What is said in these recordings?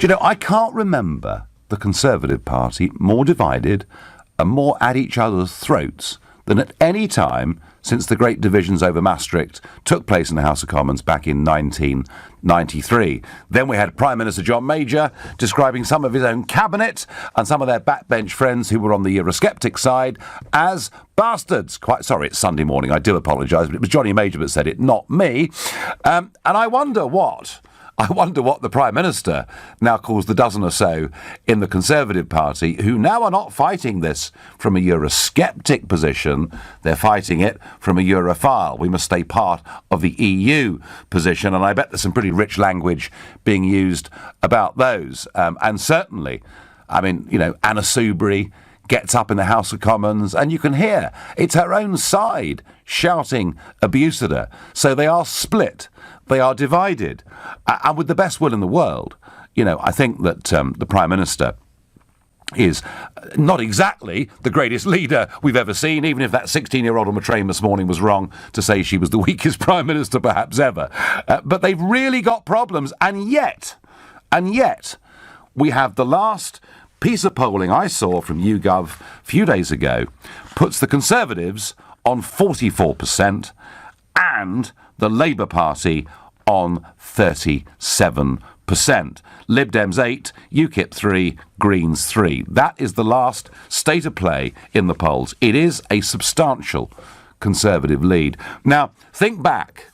Do you know, I can't remember the Conservative Party more divided and more at each other's throats than at any time since the great divisions over Maastricht took place in the House of Commons back in 1993. Then we had Prime Minister John Major describing some of his own cabinet and some of their backbench friends who were on the Eurosceptic side as bastards. Quite sorry, it's Sunday morning, I do apologise, but it was Johnny Major that said it, not me. And I wonder what the Prime Minister now calls the dozen or so in the Conservative Party who now are not fighting this from a Eurosceptic position, they're fighting it from a Europhile. We must stay part of the EU position, and I bet there's some pretty rich language being used about those. And certainly, I mean, you know, Anna Soubry gets up in the House of Commons and you can hear it's her own side shouting abuse at her. So they are split. They are divided. And with the best will in the world, you know, I think that the Prime Minister is not exactly the greatest leader we've ever seen, even if that 16-year-old on the train this morning was wrong to say she was the weakest Prime Minister perhaps ever. But they've really got problems. And yet, we have the last piece of polling I saw from YouGov a few days ago puts the Conservatives on 44% and the Labour Party on 37%. Lib Dems 8, UKIP 3, Greens 3. That is the last state of play in the polls. It is a substantial Conservative lead. Now, think back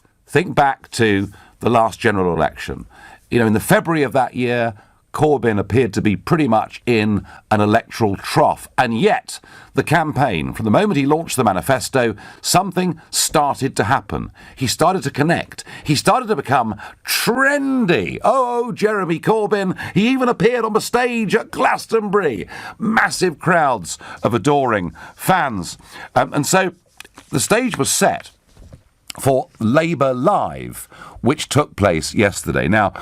to the last general election. You know, in the February of that year, Corbyn appeared to be pretty much in an electoral trough. And yet, the campaign, from the moment he launched the manifesto, something started to happen. He started to connect. He started to become trendy. Oh, Jeremy Corbyn. He even appeared on the stage at Glastonbury. Massive crowds of adoring fans. And so the stage was set for Labour Live, which took place yesterday. Now,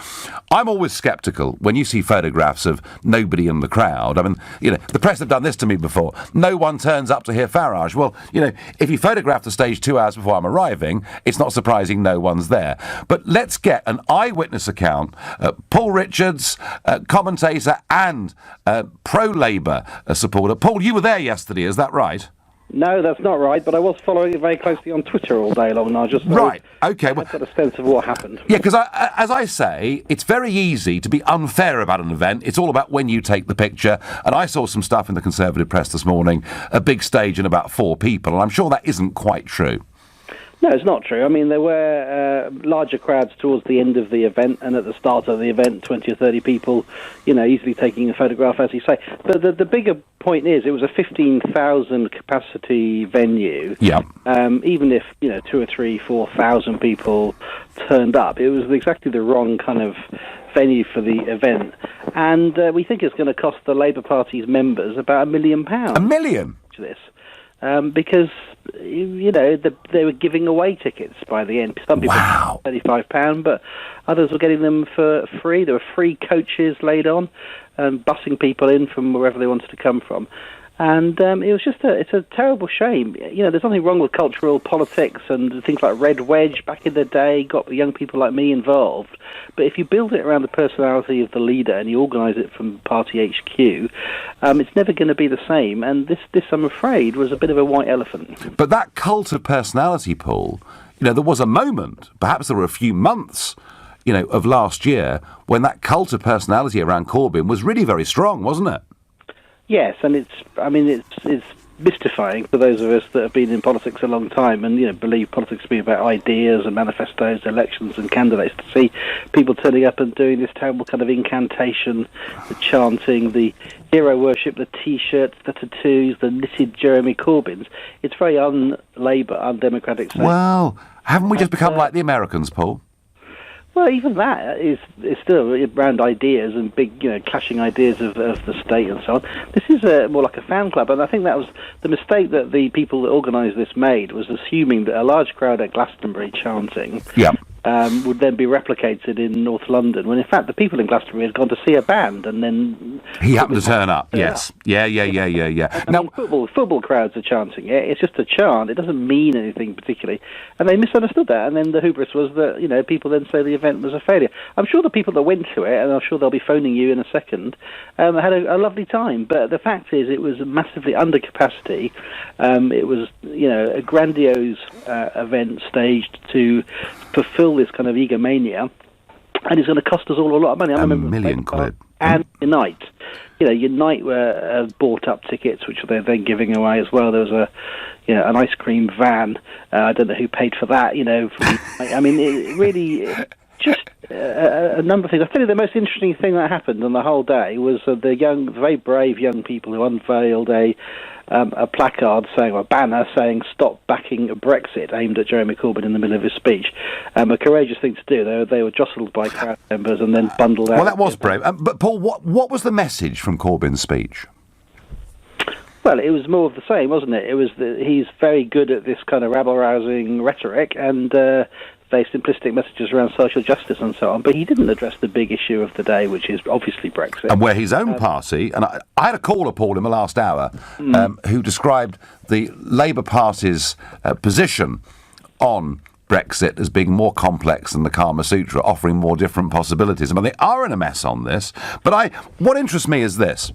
I'm always sceptical when you see photographs of nobody in the crowd. I mean, you know, the press have done this to me before. No one turns up to hear Farage. Well, you know, if you photograph the stage 2 hours before I'm arriving, it's not surprising no one's there. But let's get an eyewitness account. Paul Richards, commentator and pro-Labour supporter. Paul, you were there yesterday, is that right? No, that's not right, but I was following it very closely on Twitter all day long, Nigel. So right, OK. I've got a sense of what happened. Yeah, because as I say, it's very easy to be unfair about an event. It's all about when you take the picture. And I saw some stuff in the Conservative press this morning, a big stage and about 4 people, and I'm sure that isn't quite true. No, it's not true. I mean, there were larger crowds towards the end of the event, and at the start of the event, 20 or 30 people, you know, easily taking a photograph, as you say. But the bigger point is, it was a 15,000 capacity venue. Yeah. Even if, you know, 2,000 or 3,000, 4,000 people turned up, it was exactly the wrong kind of venue for the event. And we think it's going to cost the Labour Party's members about £1 million. £1 million? To this. Because, you know, they were giving away tickets by the end. Some people £35, but others were getting them for free. There were free coaches laid on, busing people in from wherever they wanted to come from. And it was just it's a terrible shame. You know, there's nothing wrong with cultural politics and things like Red Wedge back in the day got young people like me involved. But if you build it around the personality of the leader and you organise it from party HQ, it's never going to be the same. And this, I'm afraid, was a bit of a white elephant. But that cult of personality, Paul, you know, there was a moment, perhaps there were a few months, you know, of last year when that cult of personality around Corbyn was really very strong, wasn't it? Yes, and it's mystifying for those of us that have been in politics a long time and, you know, believe politics to be about ideas and manifestos, elections and candidates, to see people turning up and doing this terrible kind of incantation, the chanting, the hero worship, the T-shirts, the tattoos, the knitted Jeremy Corbyns. It's very un-Labour, undemocratic. Well, haven't we just become like the Americans, Paul? Well, even that is still around ideas and big, you know, clashing ideas of the state and so on. This is more like a fan club, and I think that was the mistake that the people that organised this made, was assuming that a large crowd at Glastonbury chanting would then be replicated in North London, when in fact the people in Glastonbury had gone to see a band, and then he happened to turn up. Yes, yeah. Now, football crowds are chanting it. It's just a chant. It doesn't mean anything particularly, and they misunderstood that. And then the hubris was that people then say the event was a failure. I'm sure the people that went to it, and I'm sure they'll be phoning you in a second, had a lovely time. But the fact is, it was massively under capacity. It was a grandiose event staged to fulfill this kind of egomania, and it's going to cost us all a lot of money. I remember £1 million quid. And Unite, Unite were bought up tickets, which they're then giving away as well. There was an ice cream van. I don't know who paid for that. I mean, it really just a number of things. I tell you, the most interesting thing that happened on the whole day was the very brave young people who unveiled a placard a banner saying "Stop backing Brexit," aimed at Jeremy Corbyn in the middle of his speech. A courageous thing to do. They were jostled by crowd members and then bundled out. Well, that was brave. But Paul, what was the message from Corbyn's speech? Well, it was more of the same, wasn't it? It was he's very good at this kind of rabble-rousing rhetoric and very simplistic messages around social justice and so on, but he didn't address the big issue of the day, which is obviously Brexit. And where his own party, and I had a caller, Paul, in the last hour, who described the Labour Party's position on Brexit as being more complex than the Kama Sutra, offering more different possibilities. I mean, they are in a mess on this, but what interests me is this.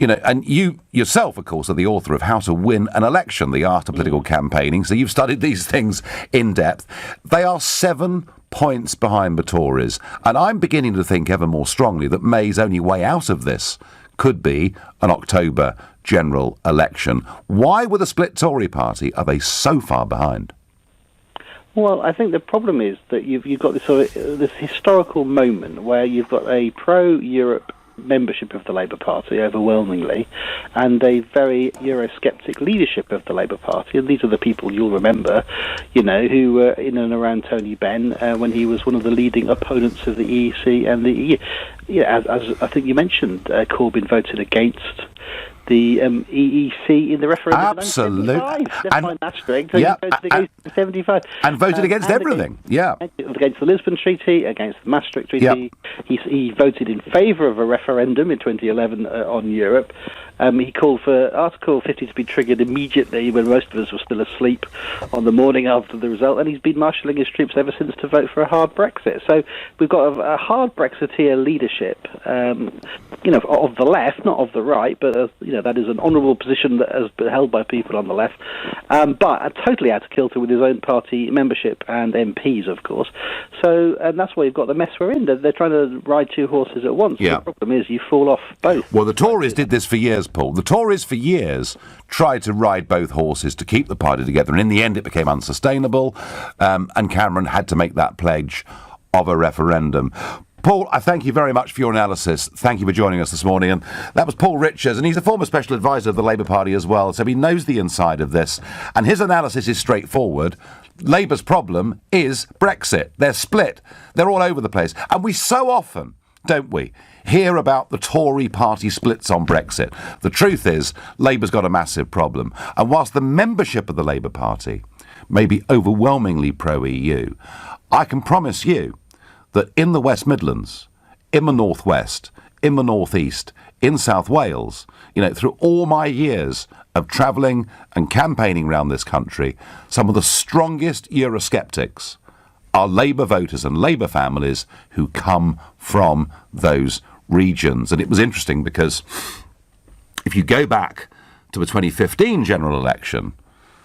And you yourself, of course, are the author of How to Win an Election, the art of political campaigning, so you've studied these things in depth. They are 7 points behind the Tories, and I'm beginning to think ever more strongly that May's only way out of this could be an October general election. Why, with a split Tory party, are they so far behind? Well, I think the problem is that you've got this historical moment where you've got a pro-Europe membership of the Labour Party overwhelmingly, and a very Eurosceptic leadership of the Labour Party, and these are the people you'll remember, who were in and around Tony Benn when he was one of the leading opponents of the EEC and the EU. As I think you mentioned, Corbyn voted against the EEC in the referendum. Absolutely. And voted against 75. And voted against everything. Against the Lisbon Treaty, against the Maastricht Treaty. He voted in favour of a referendum in 2011 on Europe. He called for Article 50 to be triggered immediately when most of us were still asleep on the morning after the result, and he's been marshalling his troops ever since to vote for a hard Brexit. So we've got a hard Brexiteer leadership, of the left, not of the right, but that is an honourable position that has been held by people on the left, but totally out of kilter with his own party membership and MPs, of course. So, and that's why you've got the mess we're in. They're trying to ride two horses at once. Yeah. The problem is you fall off both. Well, the Tories did this for years, Paul. The Tories for years tried to ride both horses to keep the party together, and in the end it became unsustainable, and Cameron had to make that pledge of a referendum. Paul, I thank you very much for your analysis. Thank you for joining us this morning. And that was Paul Richards, and he's a former special advisor of the Labour Party as well, so he knows the inside of this. And his analysis is straightforward. Labour's problem is Brexit. They're split. They're all over the place. And we so often, don't we, hear about the Tory party splits on Brexit. The truth is, Labour's got a massive problem. And whilst the membership of the Labour Party may be overwhelmingly pro-EU, I can promise you that in the West Midlands, in the North West, in the North East, in South Wales, through all my years of travelling and campaigning around this country, some of the strongest Eurosceptics are Labour voters and Labour families who come from those regions. And it was interesting because if you go back to the 2015 general election,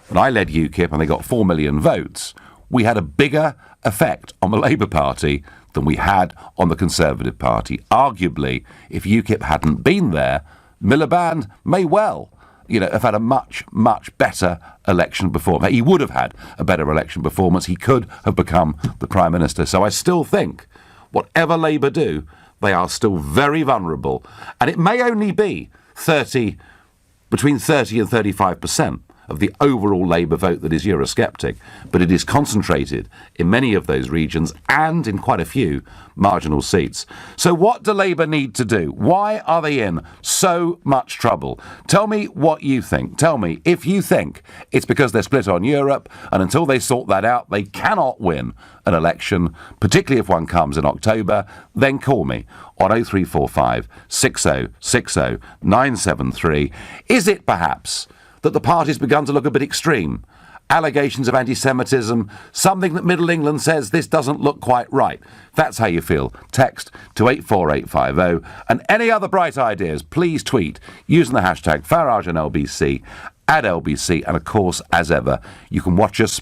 when I led UKIP and they got 4 million votes, we had a bigger effect on the Labour Party than we had on the Conservative Party. Arguably, if UKIP hadn't been there, Miliband may well, have had a much, much better election performance. He would have had a better election performance. He could have become the Prime Minister. So I still think, whatever Labour do, they are still very vulnerable. And it may only be between 30 and 35%. of the overall Labour vote that is Eurosceptic, but it is concentrated in many of those regions and in quite a few marginal seats. So what do Labour need to do? Why are they in so much trouble? Tell me what you think. Tell me if you think it's because they're split on Europe, and until they sort that out, they cannot win an election, particularly if one comes in October. Then call me on 0345 6060 973. Is it perhaps that the party's begun to look a bit extreme? Allegations of anti-Semitism, something that Middle England says this doesn't look quite right. If that's how you feel, text to 84850. And any other bright ideas, please tweet using the hashtag Farage and LBC, at LBC. And of course, as ever, you can watch us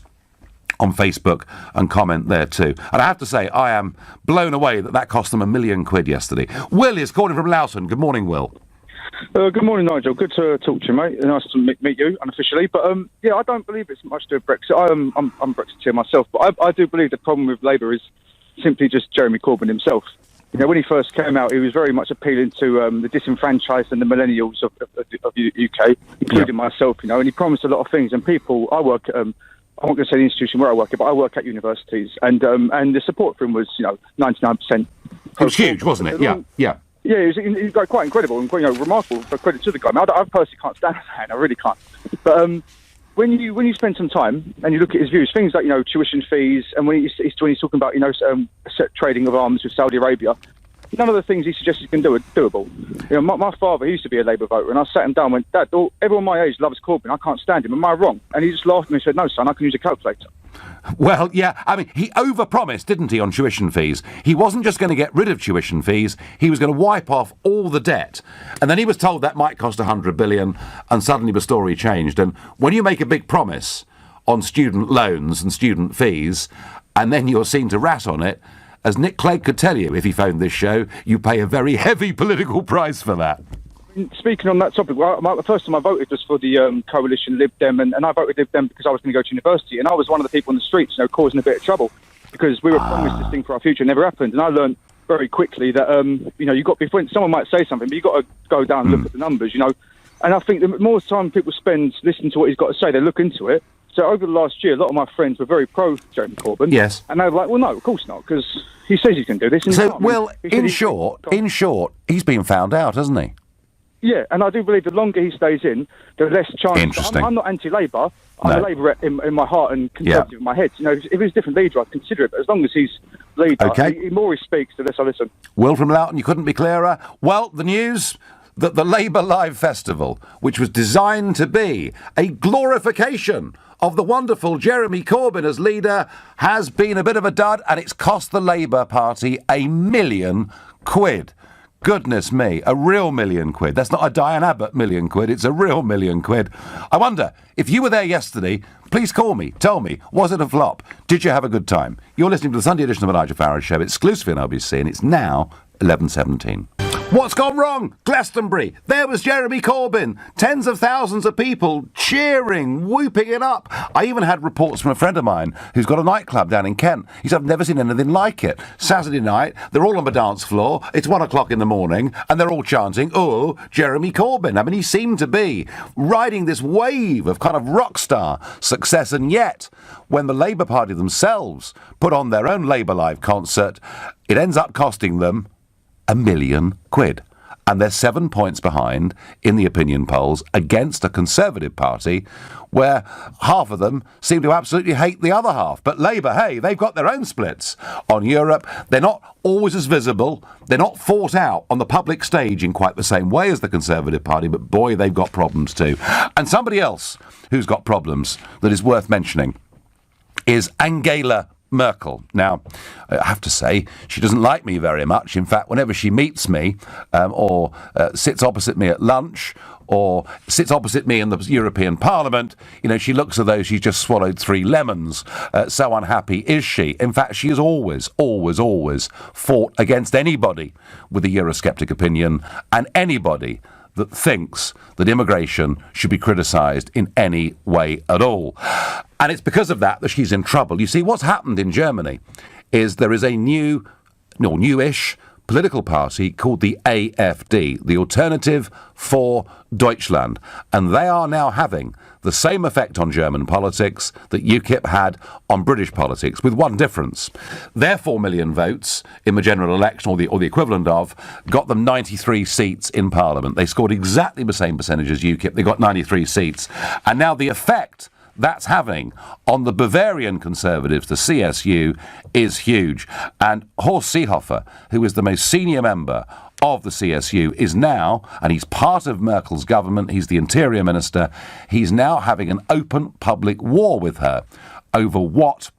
on Facebook and comment there too. And I have to say, I am blown away that cost them £1 million yesterday. Will is calling from Loughton. Good morning, Will. Good morning, Nigel. Good to talk to you, mate. Nice to meet you unofficially. But yeah, I don't believe it's much to do with Brexit. I'm a Brexiteer myself, but I do believe the problem with Labour is simply just Jeremy Corbyn himself. You know, when he first came out, he was very much appealing to the disenfranchised and the millennials of the UK, including myself. You know, and he promised a lot of things. And people, I work at, I'm not going to say the institution where I work at, but I work at universities, and the support for him was 99%. It was huge, wasn't it? Yeah. Yeah, he was quite incredible and remarkable. For credit to the guy. I mean, I personally can't stand the man. I really can't. But when you spend some time and you look at his views, things like tuition fees, and when he's talking about trading of arms with Saudi Arabia, none of the things he suggested can do are doable. My father, he used to be a Labour voter, and I sat him down and went, Dad, everyone my age loves Corbyn. I can't stand him. Am I wrong? And he just laughed at me and said, No, son, I can use a calculator. Well, yeah, I mean, he overpromised, didn't he, on tuition fees? He wasn't just going to get rid of tuition fees, he was going to wipe off all the debt. And then he was told that might cost $100 billion, and suddenly the story changed. And when you make a big promise on student loans and student fees, and then you're seen to rat on it, as Nick Clegg could tell you if he phoned this show, you pay a very heavy political price for that. Speaking on that topic, the first time I voted was for the coalition Lib Dem, and I voted Lib Dem because I was going to go to university, and I was one of the people in the streets, causing a bit of trouble because we were promised this thing for our future. It never happened, and I learned very quickly that you got before someone might say something, but you got to go down and look at the numbers, And I think the more time people spend listening to what he's got to say, they look into it. So over the last year, a lot of my friends were very pro Jeremy Corbyn. Yes, and they were like, "Well, no, of course not, because he says he can do this." And so, Will, in short, he's been found out, hasn't he? Yeah, and I do believe the longer he stays in, the less chance. Interesting. I'm not anti-Labour. I'm a Labour in my heart and Conservative in my head. If he's a different leader, I'd consider it. But as long as he's leader, the more he speaks, the less I listen. Will from Loughton, you couldn't be clearer. Well, the news that the Labour Live Festival, which was designed to be a glorification of the wonderful Jeremy Corbyn as leader, has been a bit of a dud, and it's cost the Labour Party £1 million. Goodness me, a real £1 million. That's not a Diane Abbott £1 million. It's a real £1 million. I wonder, if you were there yesterday, please call me. Tell me, was it a flop? Did you have a good time? You're listening to the Sunday edition of the Nigel Farage Show, exclusively on LBC, and it's now 11:17. What's gone wrong? Glastonbury. There was Jeremy Corbyn. Tens of thousands of people cheering, whooping it up. I even had reports from a friend of mine who's got a nightclub down in Kent. He said, I've never seen anything like it. Saturday night, they're all on the dance floor. It's 1 o'clock in the morning, and they're all chanting, oh, Jeremy Corbyn. I mean, he seemed to be riding this wave of kind of rock star success, and yet, when the Labour Party themselves put on their own Labour Live concert, it ends up costing them £1 million. And they're 7 points behind in the opinion polls against a Conservative Party where half of them seem to absolutely hate the other half. But Labour, hey, they've got their own splits on Europe. They're not always as visible. They're not fought out on the public stage in quite the same way as the Conservative Party, but boy, they've got problems too. And somebody else who's got problems that is worth mentioning is Angela Merkel. Now, I have to say, she doesn't like me very much. In fact, whenever she meets me or sits opposite me at lunch or sits opposite me in the European Parliament, she looks as though she's just swallowed 3 lemons. So unhappy is she. In fact, she has always fought against anybody with a Eurosceptic opinion and anybody that thinks that immigration should be criticised in any way at all. And it's because of that she's in trouble. You see, what's happened in Germany is there is a newish political party called the AfD, the Alternative for Deutschland, and they are now having the same effect on German politics that UKIP had on British politics, with one difference. Their 4 million votes in the general election, or the equivalent of, got them 93 seats in Parliament. They scored exactly the same percentage as UKIP. They got 93 seats. And now the effect that's having on the Bavarian Conservatives, the CSU, is huge. And Horst Seehofer, who is the most senior member of the CSU, is now, and he's part of Merkel's government, he's the interior minister, he's now having an open public war with her over what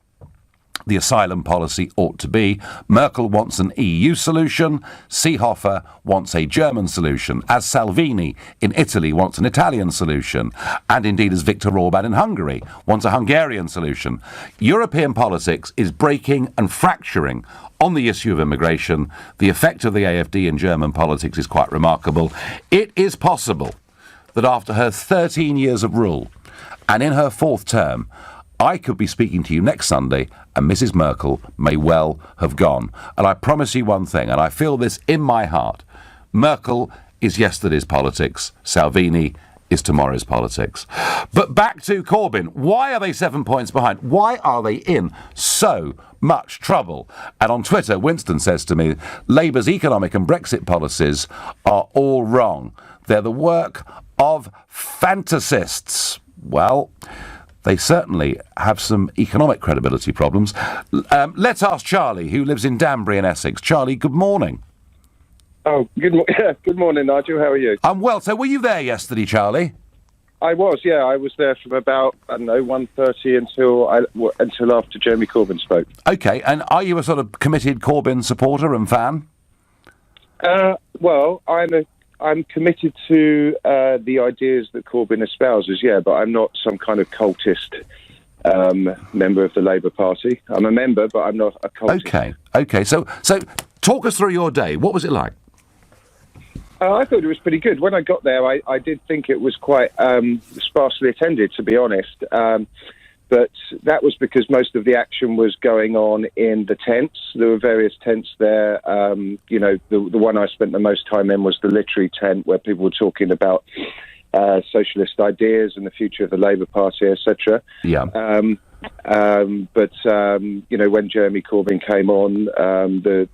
the asylum policy ought to be. Merkel wants an EU solution. Seehofer wants a German solution, as Salvini in Italy wants an Italian solution, and indeed as Viktor Orban in Hungary wants a Hungarian solution. European politics is breaking and fracturing on the issue of immigration. The effect of the AfD in German politics is quite remarkable. It is possible that after her 13 years of rule, and in her fourth term, I could be speaking to you next Sunday and Mrs. Merkel may well have gone. And I promise you one thing, and I feel this in my heart. Merkel is yesterday's politics. Salvini is tomorrow's politics. But back to Corbyn. Why are they 7 points behind? Why are they in so much trouble? And on Twitter, Winston says to me, Labour's economic and Brexit policies are all wrong. They're the work of fantasists. Well, they certainly have some economic credibility problems. Let's ask Charlie, who lives in Danbury in Essex. Charlie, good morning. Oh, good morning, Nigel. How are you? I'm well. So were you there yesterday, Charlie? I was, yeah. I was there from about, 1:30 until after Jeremy Corbyn spoke. OK, and are you a sort of committed Corbyn supporter and fan? Well, I'm committed to the ideas that Corbyn espouses, yeah, but I'm not some kind of cultist member of the Labour Party. I'm a member, but I'm not a cultist. OK. So talk us through your day. What was it like? I thought it was pretty good. When I got there, I did think it was quite sparsely attended, to be honest. But that was because most of the action was going on in the tents. There were various tents there. The one I spent the most time in was the literary tent, where people were talking about socialist ideas and the future of the Labour Party, etc. Yeah. When Jeremy Corbyn came on, there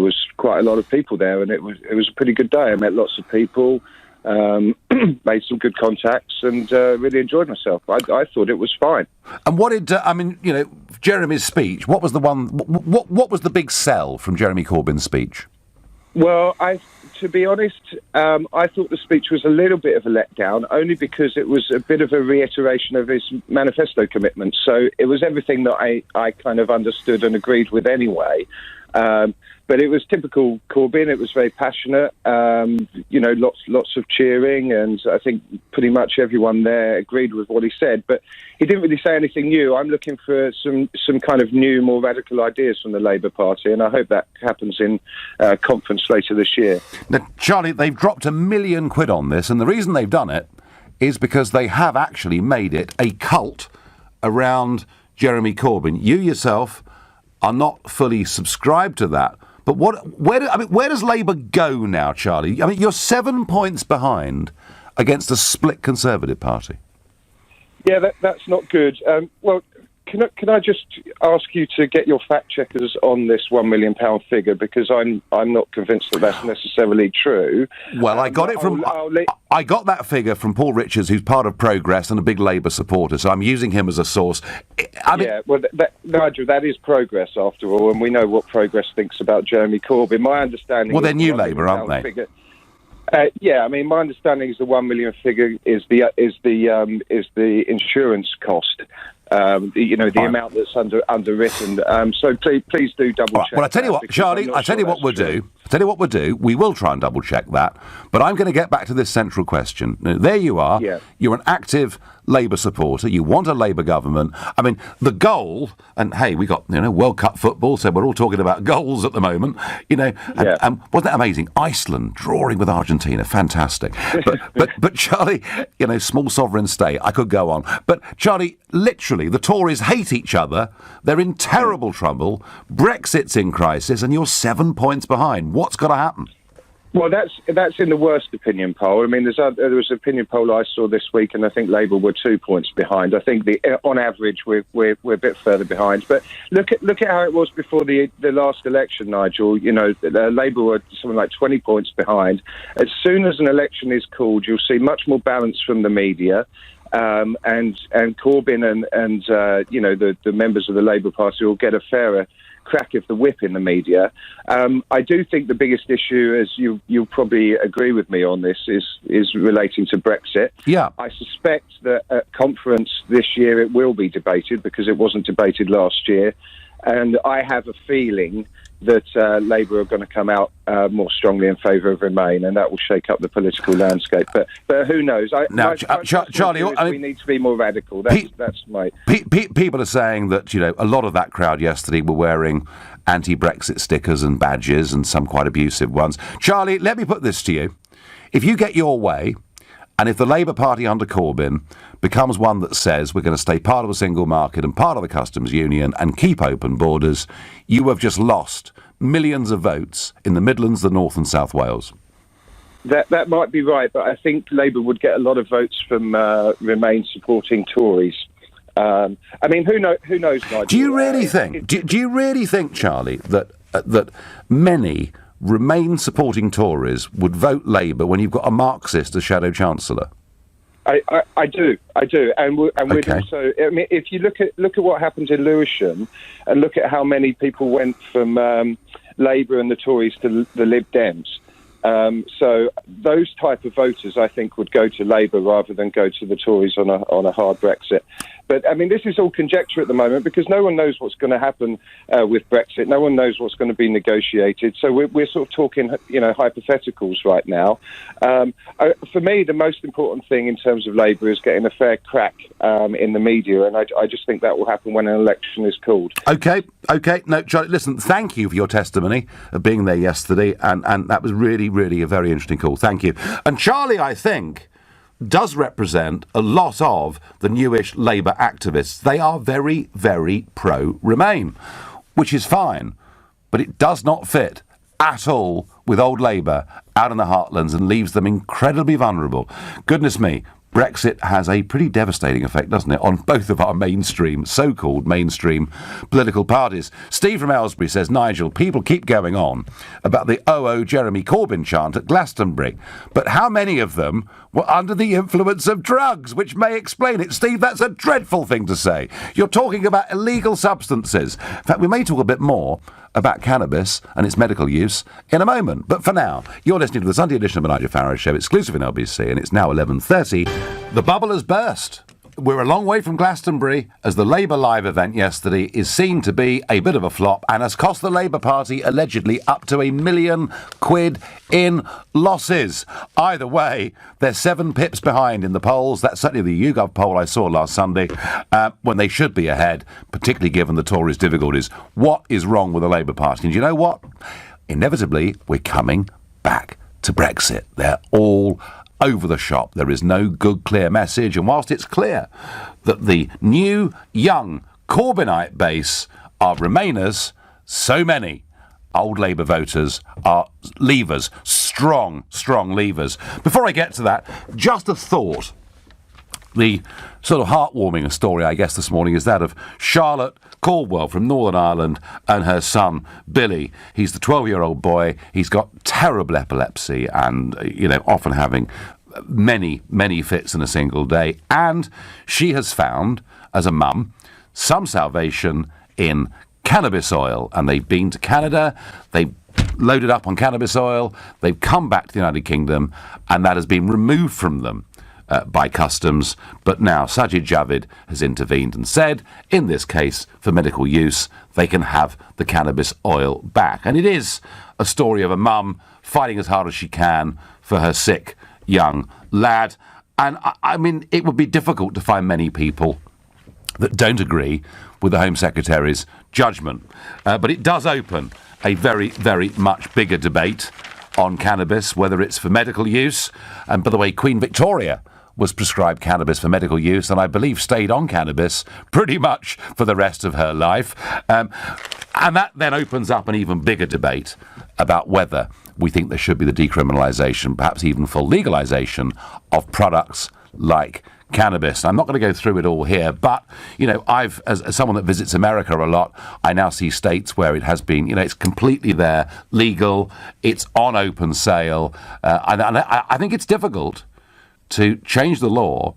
was quite a lot of people there, and it was a pretty good day. I met lots of people. Made some good contacts and really enjoyed myself. I thought it was fine. And what did Jeremy's speech? What was the one? What was the big sell from Jeremy Corbyn's speech? Well, to be honest, I thought the speech was a little bit of a letdown, only because it was a bit of a reiteration of his manifesto commitments. So it was everything that I kind of understood and agreed with anyway. But it was typical Corbyn. It was very passionate, lots of cheering, and I think pretty much everyone there agreed with what he said. But he didn't really say anything new. I'm looking for some kind of new, more radical ideas from the Labour Party, and I hope that happens in conference later this year. Now, Charlie, they've dropped £1 million on this, and the reason they've done it is because they have actually made it a cult around Jeremy Corbyn. You yourself are not fully subscribed to that. But where does Labour go now, Charlie? I mean, you're 7 points behind against a split Conservative Party. Yeah, that's not good. Can I just ask you to get your fact checkers on this £1 million figure, because I'm not convinced that that's necessarily true. Well, I got it from I got that figure from Paul Richards, who's part of Progress and a big Labour supporter. So I'm using him as a source. Nigel, that is Progress after all, and we know what Progress thinks about Jeremy Corbyn. My understanding. Well, they're New Labour, aren't they? Figure, my understanding is the £1 million figure is the insurance cost. The amount that's underwritten. So please do double check. Well, I tell you what, Charlie. I tell you what we'll do. We will try and double check that. But I'm going to get back to this central question. Now, there you are. Yeah. You're an active Labour supporter. You want a Labour government. I mean, the goal. And hey, we got World Cup football, so we're all talking about goals at the moment. And wasn't that amazing? Iceland drawing with Argentina, fantastic. But Charlie, small sovereign state. I could go on. But Charlie, literally, the Tories hate each other. They're in terrible trouble. Brexit's in crisis, and you're 7 points behind. happen? What's got to happen? Well, that's in the worst opinion poll. I mean, there was an opinion poll I saw this week, and I think Labour were 2 points behind. I think on average we're a bit further behind. But look at how it was before the last election, Nigel. You know, Labour were something like 20 points behind. As soon as an election is called, you'll see much more balance from the media. And Corbyn and the members of the Labour Party will get a fairer crack of the whip in the media. I do think the biggest issue, as you'll probably agree with me on this, is relating to Brexit. Yeah. I suspect that at conference this year it will be debated because it wasn't debated last year. And I have a feeling that Labour are going to come out more strongly in favour of Remain, and that will shake up the political landscape. But who knows? Charlie, we need to be more radical. That's my... People are saying that, a lot of that crowd yesterday were wearing anti-Brexit stickers and badges, and some quite abusive ones. Charlie, let me put this to you. If you get your way, and if the Labour Party under Corbyn becomes one that says we're going to stay part of a single market and part of the customs union and keep open borders, you have just lost millions of votes in the Midlands, the North and South Wales. That might be right, but I think Labour would get a lot of votes from Remain supporting Tories. I mean, who knows, Nigel? Do you really think? Do you really think, Charlie, that many Remain supporting Tories would vote Labour when you've got a Marxist as Shadow Chancellor? I do, and we'd also. I mean, if you look at what happened in Lewisham, and look at how many people went from Labour and the Tories to the Lib Dems. So those type of voters, I think, would go to Labour rather than go to the Tories on a hard Brexit. But I mean, this is all conjecture at the moment because no one knows what's going to happen with Brexit. No one knows what's going to be negotiated. So we're sort of talking, hypotheticals right now. For me, the most important thing in terms of Labour is getting a fair crack in the media, and I just think that will happen when an election is called. Okay. No, Charlie, listen, thank you for your testimony of being there yesterday, and that was really, really a very interesting call. Thank you. And Charlie, I think, does represent a lot of the newish Labour activists. They are very, very pro-Remain, which is fine, but it does not fit at all with old Labour out in the heartlands and leaves them incredibly vulnerable. Goodness me, Brexit has a pretty devastating effect, doesn't it, on both of our so-called mainstream political parties. Steve from Aylesbury says, Nigel, people keep going on about the "Oh, Jeremy Corbyn" chant at Glastonbury, but how many of them were under the influence of drugs, which may explain it? Steve, that's a dreadful thing to say. You're talking about illegal substances. In fact, we may talk a bit more about cannabis and its medical use in a moment. But for now, you're listening to the Sunday edition of the Nigel Farage Show, exclusive in LBC, and it's now 11:30. The bubble has burst. We're a long way from Glastonbury, as the Labour Live event yesterday is seen to be a bit of a flop and has cost the Labour Party allegedly up to £1 million in losses. Either way, they're 7 pips behind in the polls. That's certainly the YouGov poll I saw last Sunday, when they should be ahead, particularly given the Tories' difficulties. What is wrong with the Labour Party? And you know what? Inevitably, we're coming back to Brexit. They're all over the shop. There is no good, clear message. And whilst it's clear that the new, young Corbynite base are Remainers, so many old Labour voters are Leavers, strong Leavers. Before I get to that, just a thought. The sort of heartwarming story, I guess, this morning is that of Charlotte Caldwell from Northern Ireland and her son, Billy. He's the 12-year-old boy. He's got terrible epilepsy and, often having many fits in a single day. And she has found, as a mum, some salvation in cannabis oil. And they've been to Canada, they've loaded up on cannabis oil, they've come back to the United Kingdom, and that has been removed from them by customs. But now Sajid Javid has intervened and said, in this case, for medical use, they can have the cannabis oil back. And it is a story of a mum fighting as hard as she can for her sick young lad. And I mean, it would be difficult to find many people that don't agree with the Home Secretary's judgment. But it does open a very, very much bigger debate on cannabis, whether it's for medical use. And by the way, Queen Victoria was prescribed cannabis for medical use, and I believe stayed on cannabis pretty much for the rest of her life. And that then opens up an even bigger debate about whether we think there should be the decriminalisation, perhaps even full legalisation of products like cannabis. I'm not going to go through it all here, but, I've, as someone that visits America a lot, I now see states where it has been, it's completely there, legal, it's on open sale, and I think it's difficult to change the law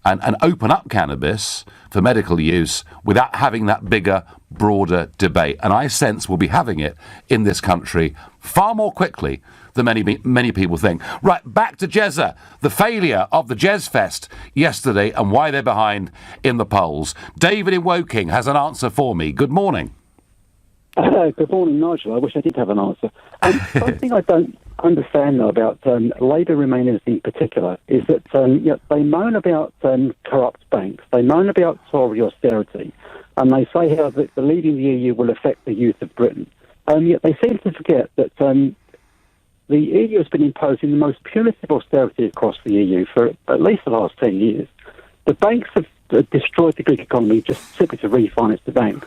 and open up cannabis for medical use without having that bigger, broader debate. And I sense we'll be having it in this country far more quickly than many people think. Right, back to Jezza. The failure of the Jez-Fest yesterday and why they're behind in the polls. David in Woking has an answer for me. Good morning. Good morning, Nigel. I wish I did have an answer. Something I don't understand, though, about Labour Remainers in particular is that they moan about corrupt banks, they moan about Tory austerity, and they say how that the leaving the EU will affect the youth of Britain. Yet they seem to forget that the EU has been imposing the most punitive austerity across the EU for at least the last 10 years. The banks have destroyed the Greek economy just simply to refinance the banks.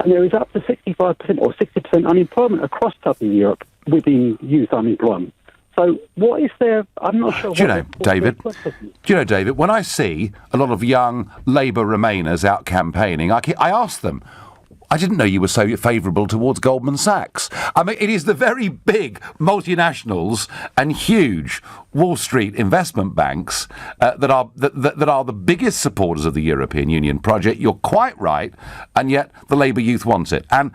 And there is up to 65% or 60% unemployment across southern Europe within youth unemployment. So what is there? I'm not sure. David, when I see a lot of young Labour Remainers out campaigning, I ask them, I didn't know you were so favourable towards Goldman Sachs. I mean, it is the very big multinationals and huge Wall Street investment banks that are the biggest supporters of the European Union project. You're quite right, and yet the Labour youth want it. And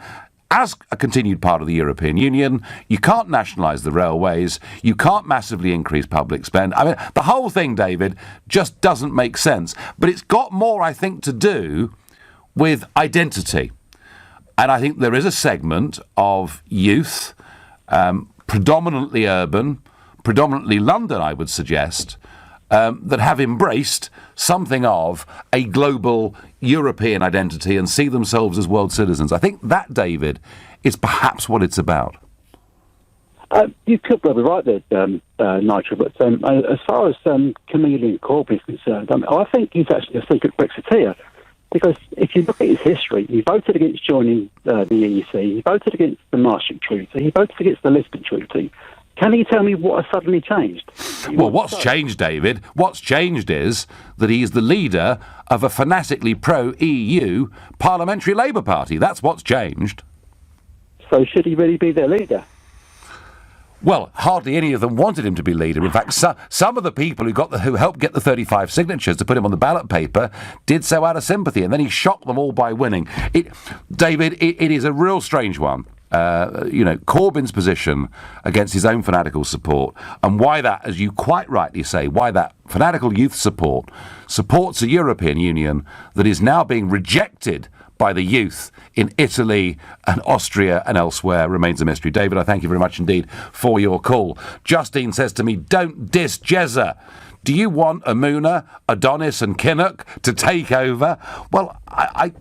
as a continued part of the European Union, you can't nationalise the railways, you can't massively increase public spend. I mean, the whole thing, David, just doesn't make sense. But it's got more, I think, to do with identity. And I think there is a segment of youth, predominantly urban, predominantly London, I would suggest, that have embraced something of a global European identity and see themselves as world citizens. I think that, David, is perhaps what it's about. You could well be right there, Nigel, but as far as Chameleon Corbyn is concerned, I think he's actually a secret Brexiteer. Because if you look at his history, he voted against joining the EEC, he voted against the Maastricht Treaty, he voted against the Lisbon Treaty. Can you tell me what has suddenly changed? Well, what's changed, David? What's changed is that he's the leader of a fanatically pro-EU Parliamentary Labour Party. That's what's changed. So should he really be their leader? Well, hardly any of them wanted him to be leader. In fact, some of the people who helped get the 35 signatures to put him on the ballot paper did so out of sympathy, and then he shocked them all by winning. David, it is a real strange one. Corbyn's position against his own fanatical support, and why that, as you quite rightly say, why that fanatical youth support supports a European Union that is now being rejected by the youth in Italy and Austria and elsewhere remains a mystery. David, I thank you very much indeed for your call. Justine says to me, don't diss Jezza. Do you want Amuna, Adonis and Kinnock to take over? Well, I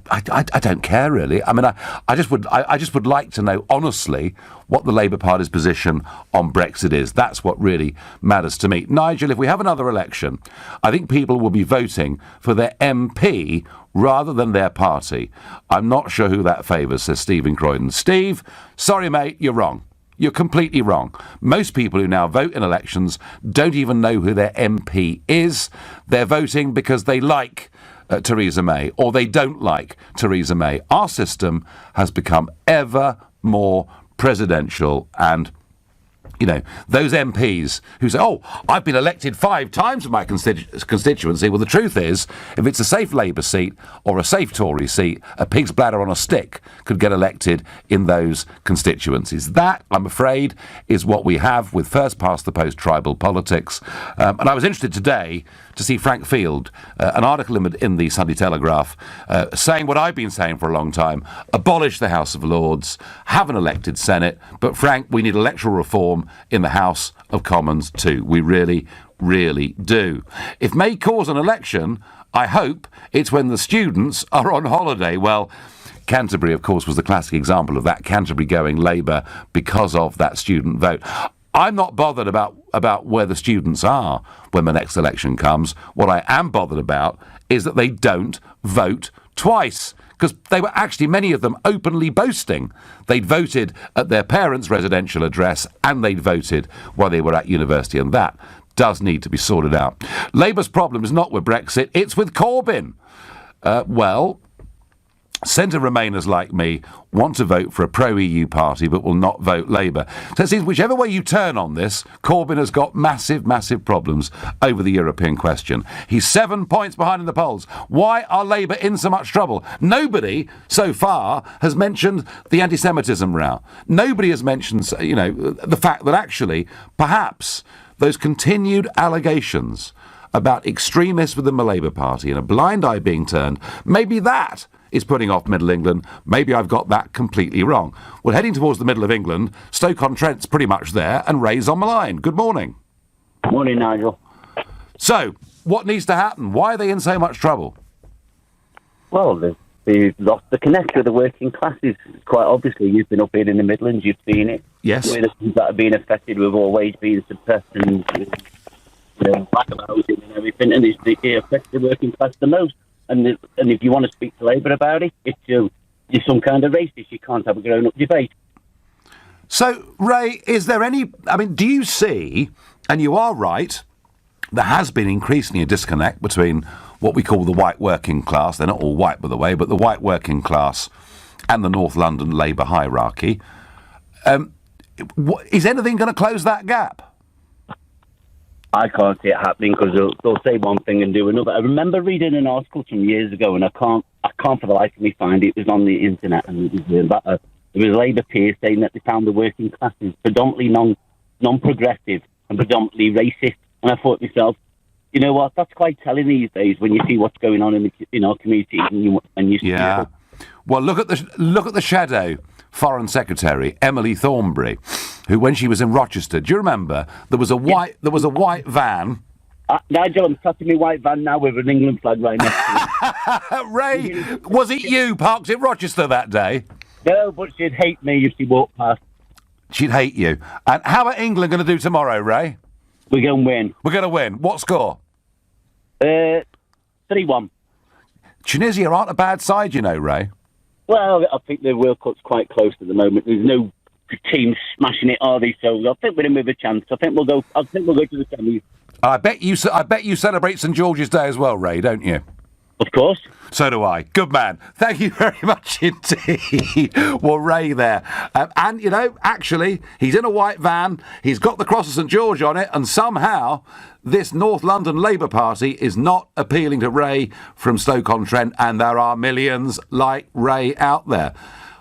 don't care really. I mean, I just would like to know honestly what the Labour Party's position on Brexit is. That's what really matters to me. Nigel, if we have another election, I think people will be voting for their MP rather than their party. I'm not sure who that favours, says Steve in Croydon. Steve, sorry mate, you're wrong. You're completely wrong. Most people who now vote in elections don't even know who their MP is. They're voting because they like Theresa May or they don't like Theresa May. Our system has become ever more presidential, and those MPs who say, I've been elected 5 times in my constituency. Well, the truth is, if it's a safe Labour seat or a safe Tory seat, a pig's bladder on a stick could get elected in those constituencies. That, I'm afraid, is what we have with first-past-the-post tribal politics. And I was interested today to see Frank Field, an article in the Sunday Telegraph, saying what I've been saying for a long time: abolish the House of Lords, have an elected Senate. But Frank, we need electoral reform in the House of Commons too. We really, really do. If May cause an election, I hope it's when the students are on holiday. Well, Canterbury, of course, was the classic example of that. Canterbury going Labour because of that student vote. I'm not bothered about where the students are when the next election comes. What I am bothered about is that they don't vote twice. because they were actually, many of them, openly boasting they'd voted at their parents' residential address and they'd voted while they were at university, and that does need to be sorted out. Labour's problem is not with Brexit, it's with Corbyn. Centre Remainers like me want to vote for a pro-EU party but will not vote Labour. So it seems whichever way you turn on this, Corbyn has got massive, massive problems over the European question. He's 7 points behind in the polls. Why are Labour in so much trouble? Nobody, so far, has mentioned the anti-Semitism row. Nobody has mentioned, the fact that actually, perhaps, those continued allegations about extremists within the Labour Party and a blind eye being turned, maybe that is putting off Middle England. Maybe I've got that completely wrong. Well, heading towards the middle of England, Stoke-on-Trent's pretty much there, and Ray's on the line. Good morning. Morning, Nigel. So, what needs to happen? Why are they in so much trouble? Well, they've lost the connect with the working classes. Quite obviously, you've been up here in the Midlands, you've seen it. Yes. Where the things that are being affected with all wage being suppressed and lack of housing and everything, and it affects the working class the most. And if you want to speak to Labour about it, you're some kind of racist. You can't have a grown-up debate. So, Ray, is there do you see, and you are right, there has been increasingly a disconnect between what we call the white working class, they're not all white, by the way, but the white working class and the North London Labour hierarchy. Is anything going to close that gap? I can't see it happening because they'll say one thing and do another. I remember reading an article some years ago, and I can't for the life of me find it. It was on the internet, and it was Labour peers saying that they found the working classes predominantly non-progressive and predominantly racist. And I thought to myself, you know what? That's quite telling these days when you see what's going on in our community and you see. Yeah. Well, look at the shadow Foreign Secretary Emily Thornberry, who, when she was in Rochester, do you remember there was a white van? Nigel, I'm sat in my white van now with an England flag right next to it. Ray, was it you parked in Rochester that day? No, but she'd hate me if she walked past. She'd hate you. And how are England going to do tomorrow, Ray? We're going to win. We're going to win. What score? 3-1. Tunisia aren't a bad side, you know, Ray. Well, I think the World Cup's quite close at the moment. There's no teams smashing it, are they? So I think we're in with a chance. I think we'll go to the semis. I bet you celebrate St George's Day as well, Ray, don't you? Of course. So do I. Good man. Thank you very much indeed. Well, Ray there. And, actually, he's in a white van. He's got the cross of St George on it. And somehow, this North London Labour Party is not appealing to Ray from Stoke-on-Trent. And there are millions like Ray out there.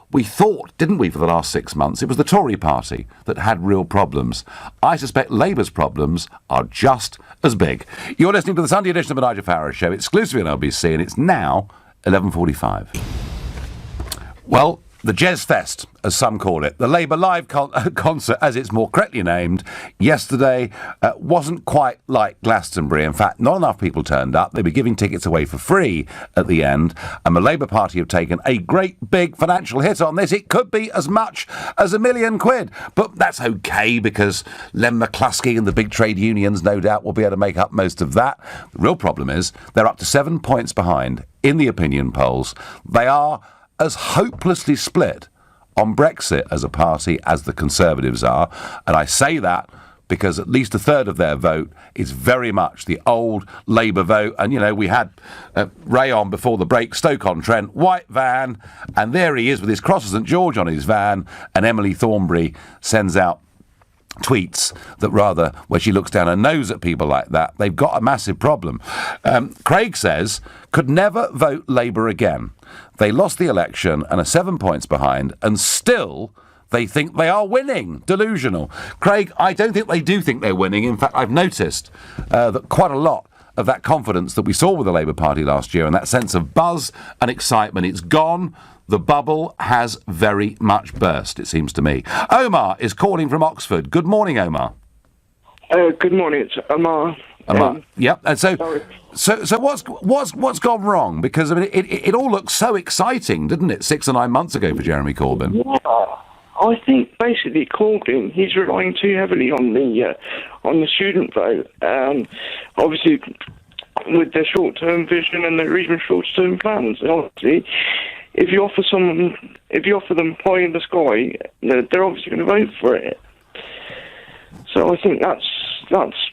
We thought, didn't we, for the last 6 months, it was the Tory party that had real problems. I suspect Labour's problems are just as big. You're listening to the Sunday edition of the Nigel Farage Show, exclusively on LBC, and it's now 11:45. Well, the Jez-Fest, as some call it, the Labour Live concert, as it's more correctly named, yesterday wasn't quite like Glastonbury. In fact, not enough people turned up. They were giving tickets away for free at the end, and the Labour Party have taken a great big financial hit on this. It could be as much as £1 million. But that's okay, because Len McCluskey and the big trade unions, no doubt, will be able to make up most of that. The real problem is they're up to 7 points behind in the opinion polls. They are as hopelessly split on Brexit as a party as the Conservatives are. And I say that because at least a third of their vote is very much the old Labour vote. And, we had Ray on before the break, Stoke-on-Trent, white van, and there he is with his cross of St George on his van, and Emily Thornberry sends out tweets where she looks down her nose at people like that. They've got a massive problem. Craig says, could never vote Labour again. They lost the election and are 7 points behind, and still they think they are winning. Delusional. Craig, I don't think they do think they're winning. In fact, I've noticed that quite a lot of that confidence that we saw with the Labour Party last year and that sense of buzz and excitement, it's gone. The bubble has very much burst, it seems to me. Omar is calling from Oxford. Good morning, Omar. Good morning, it's Omar. Yep. And so what's gone wrong? Because it all looked so exciting, didn't it? 6 or 9 months ago for Jeremy Corbyn. Yeah, I think basically Corbyn, he's relying too heavily on the student vote. Obviously, with their short-term vision and their even short-term plans, obviously. if you offer them pie in the sky, they're obviously going to vote for it. So I think that's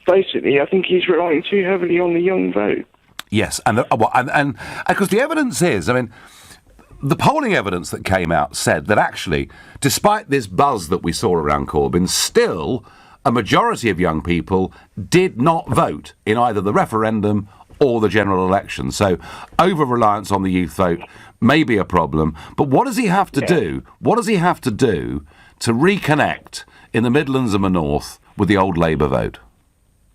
basically. I think he's relying too heavily on the young vote. Yes, and because the evidence is, I mean, the polling evidence that came out said that actually, despite this buzz that we saw around Corbyn, still a majority of young people did not vote in either the referendum or the general election. So over-reliance on the youth vote may be a problem. But what does he have to do? What does he have to do to reconnect in the Midlands and the North with the old Labour vote?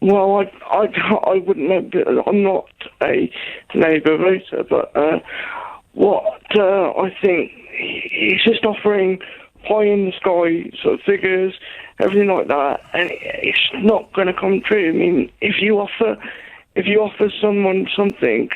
Well, I wouldn't know. I'm not a Labour voter, but what I think he's just offering pie in the sky sort of figures, everything like that, and it's not going to come true. I mean, if you offer someone something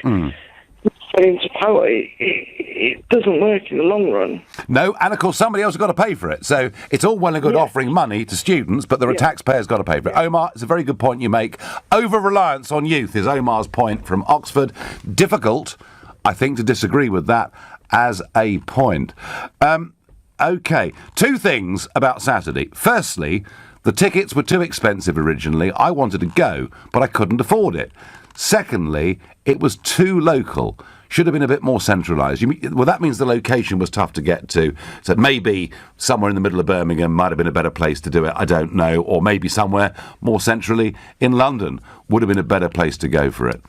into power, it doesn't work in the long run. No, and of course somebody else has got to pay for it. So it's all well and good offering money to students, but there are taxpayers got to pay for it. Omar, it's a very good point you make. Over-reliance on youth is Omar's point from Oxford. Difficult, I think, to disagree with that as a point. OK, two things about Saturday. Firstly, the tickets were too expensive originally. I wanted to go, but I couldn't afford it. Secondly, it was too local. Should have been a bit more centralised. Well, that means the location was tough to get to. So maybe somewhere in the middle of Birmingham might have been a better place to do it. I don't know. Or maybe somewhere more centrally in London would have been a better place to go for it.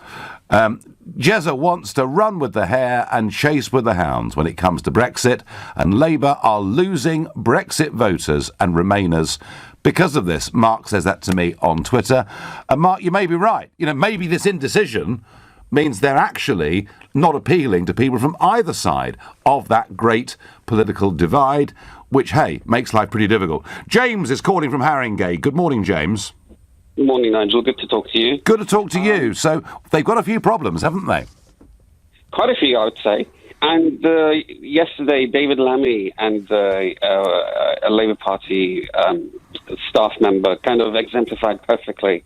Jezza wants to run with the hare and chase with the hounds when it comes to Brexit, and Labour are losing Brexit voters and Remainers because of this. Mark says that to me on Twitter. And Mark, you may be right. You know, maybe this indecision means they're actually not appealing to people from either side of that great political divide, which, hey, makes life pretty difficult. James is calling from Haringey. Good morning, James. Good morning, Nigel. Good to talk to you. Good to talk to you. So they've got a few problems, haven't they? Quite a few, I would say. And yesterday, David Lammy and a Labour Party staff member kind of exemplified perfectly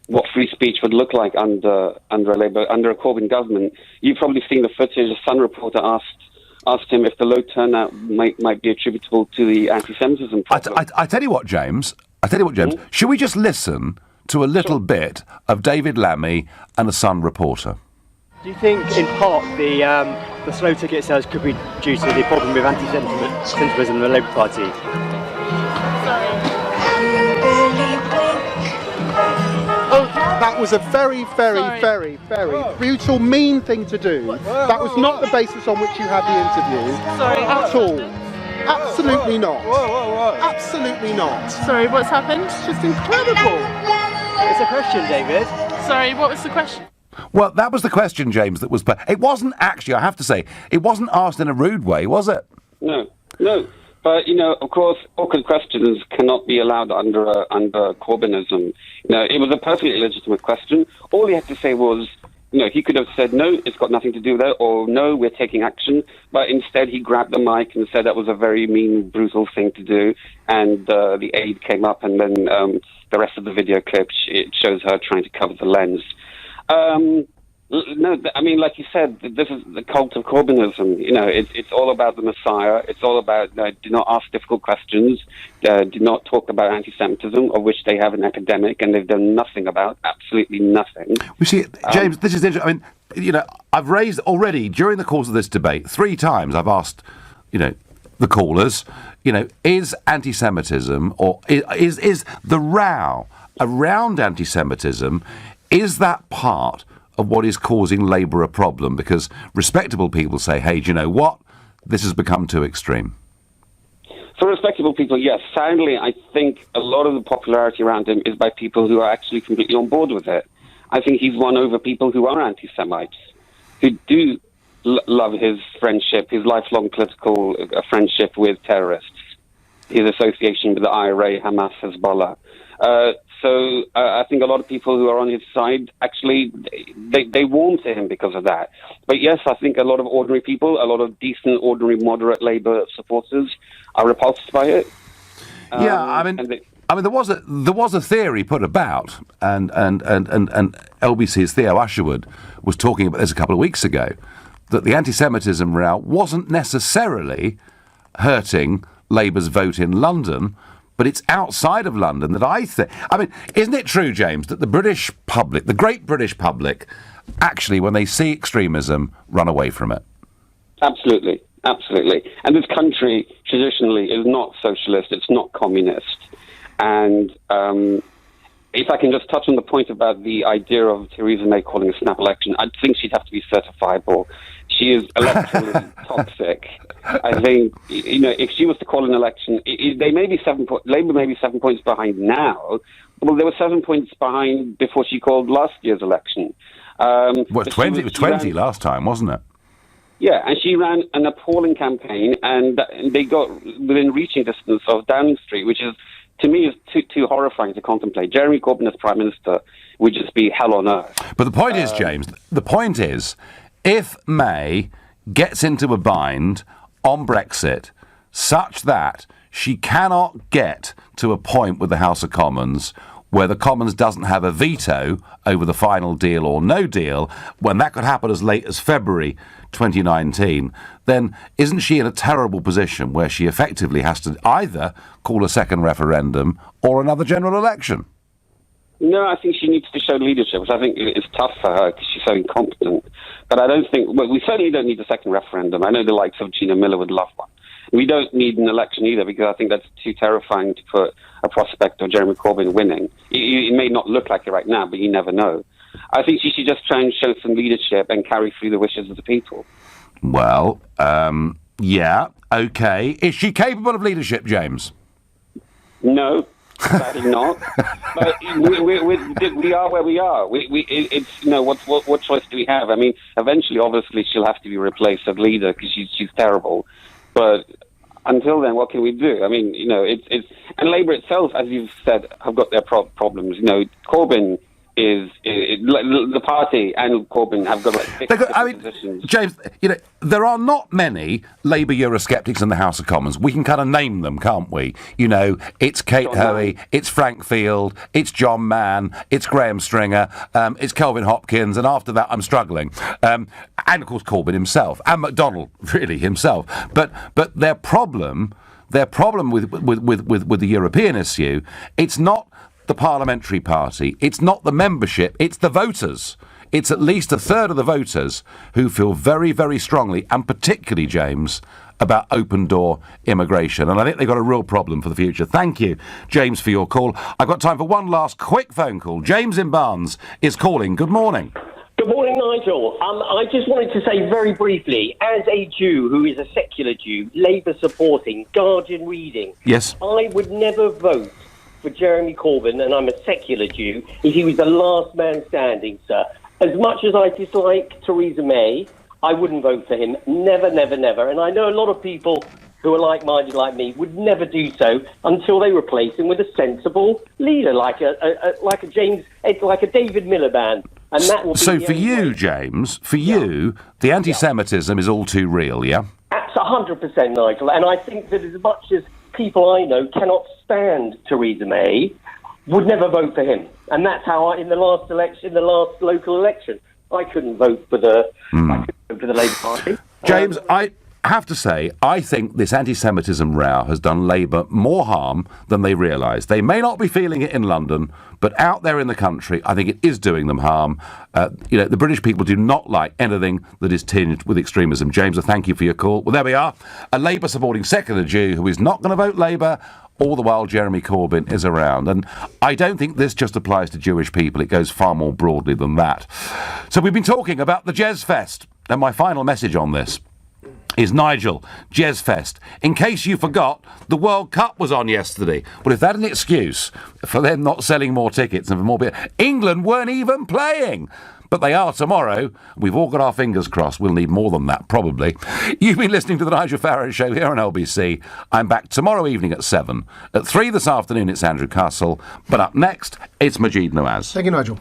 what free speech would look like under a Corbyn government. You've probably seen the footage. The Sun reporter asked him if the low turnout might be attributable to the anti-Semitism problem. I tell you what, James. Should we just listen to a little bit of David Lammy and the Sun reporter? Do you think, in part, the slow ticket sales could be due to the problem with anti-Semitism in the Labour Party? That was a very, very, very, very brutal, mean thing to do. That was not the basis on which you had the interview. At all. Absolutely not. Absolutely not. Sorry, what's happened? It's just incredible. It's a question, David. Sorry, what was the question? Well, that was the question, James, that was... It wasn't actually, I have to say, it wasn't asked in a rude way, was it? No. But, you know, of course, awkward questions cannot be allowed under Corbynism. You know, it was a perfectly legitimate question. All he had to say was, you know, he could have said, no, it's got nothing to do with that, or no, we're taking action. But instead, he grabbed the mic and said that was a very mean, brutal thing to do. And the aide came up, and then the rest of the video clip, it shows her trying to cover the lens. No, I mean, like you said, this is the cult of Corbynism. You know, it's all about the Messiah. It's all about do not ask difficult questions, do not talk about anti-Semitism, of which they have an epidemic, and they've done nothing about, absolutely nothing. We see, James, this is interesting. I mean, you know, I've raised already during the course of this debate 3 times. I've asked, you know, the callers, you know, is anti-Semitism or is the row around anti-Semitism, is that part of what is causing Labour a problem? Because respectable people say, hey, do you know what? This has become too extreme. For respectable people, yes. Sadly, I think a lot of the popularity around him is by people who are actually completely on board with it. I think he's won over people who are anti-Semites, who do love his friendship, his lifelong political friendship with terrorists, his association with the IRA, Hamas, Hezbollah. So I think a lot of people who are on his side, actually, they warm to him because of that. But yes, I think a lot of ordinary people, a lot of decent, ordinary, moderate Labour supporters are repulsed by it. Yeah, I mean, there was a theory put about, and LBC's Theo Usherwood was talking about this a couple of weeks ago, that the anti-Semitism row wasn't necessarily hurting Labour's vote in London, but it's outside of London that I think... I mean, isn't it true, James, that the British public, the great British public, actually, when they see extremism, run away from it? Absolutely, absolutely. And this country, traditionally, is not socialist, it's not communist. And if I can just touch on the point about the idea of Theresa May calling a snap election, I think she'd have to be certifiable. She is electorally toxic. I think, if she was to call an election, they may be Labour may be 7 points behind now. Well, they were 7 points behind before she called last year's election. It was 20 last time, wasn't it? Yeah, and she ran an appalling campaign, and they got within reaching distance of Downing Street, which is, to me, is too horrifying to contemplate. Jeremy Corbyn as Prime Minister would just be hell on earth. But the point is, James, the point is, if May gets into a bind on Brexit such that she cannot get to a point with the House of Commons where the Commons doesn't have a veto over the final deal or no deal, when that could happen as late as February 2019, then isn't she in a terrible position where she effectively has to either call a second referendum or another general election? No, I think she needs to show leadership, which I think is tough for her because she's so incompetent. But I don't think... Well, we certainly don't need a second referendum. I know the likes of Gina Miller would love one. We don't need an election either because I think that's too terrifying to put a prospect of Jeremy Corbyn winning. It may not look like it right now, but you never know. I think she should just try and show some leadership and carry through the wishes of the people. Well, yeah, OK. Is she capable of leadership, James? No. Sadly not. But we are where we are. What choice do we have? I mean, eventually, obviously, she'll have to be replaced as leader because she's terrible. But until then, what can we do? I mean, and Labour itself, as you've said, have got their problems. Corbyn is the party and Corbyn have got positions. James, there are not many Labour Eurosceptics in the House of Commons. We can kind of name them, can't we? It's Kate Hoey, it's Frank Field, it's John Mann, it's Graham Stringer, it's Kelvin Hopkins, and after that I'm struggling. And of course Corbyn himself, and McDonnell, really, himself. But their problem with the European issue, it's not the parliamentary party, it's not the membership, it's the voters. It's at least a third of the voters who feel very, very strongly, and particularly, James, about open-door immigration. And I think they've got a real problem for the future. Thank you, James, for your call. I've got time for one last quick phone call. James in Barnes is calling. Good morning. Good morning, Nigel. I just wanted to say very briefly, as a Jew who is a secular Jew, Labour supporting, Guardian reading, yes, I would never vote for Jeremy Corbyn, and I'm a secular Jew, if he was the last man standing, sir. As much as I dislike Theresa May, I wouldn't vote for him. Never, never, never. And I know a lot of people who are like-minded like me would never do so until they replace him with a sensible leader, like a David Miliband. And that will be so for you, James, you, the anti-Semitism is all too real, yeah? That's 100%, Nigel. And I think that as much as people I know cannot stand Theresa May, would never vote for him. And that's how in the last local election, I couldn't vote for the Labour Party. James, I have to say, I think this anti-Semitism row has done Labour more harm than they realise. They may not be feeling it in London, but out there in the country, I think it is doing them harm. The British people do not like anything that is tinged with extremism. James, I thank you for your call. Well, there we are. A Labour-supporting secular Jew who is not going to vote Labour. All the while Jeremy Corbyn is around. And I don't think this just applies to Jewish people. It goes far more broadly than that. So we've been talking about the Jez-Fest. And my final message on this is, Nigel, Jez-Fest. In case you forgot, the World Cup was on yesterday. Well, if that's an excuse for them not selling more tickets and for more beer, England weren't even playing. But they are tomorrow. We've all got our fingers crossed. We'll need more than that, probably. You've been listening to the Nigel Farage Show here on LBC. I'm back tomorrow evening at 7. At 3 this afternoon, it's Andrew Castle. But up next, it's Majid Nawaz. Thank you, Nigel.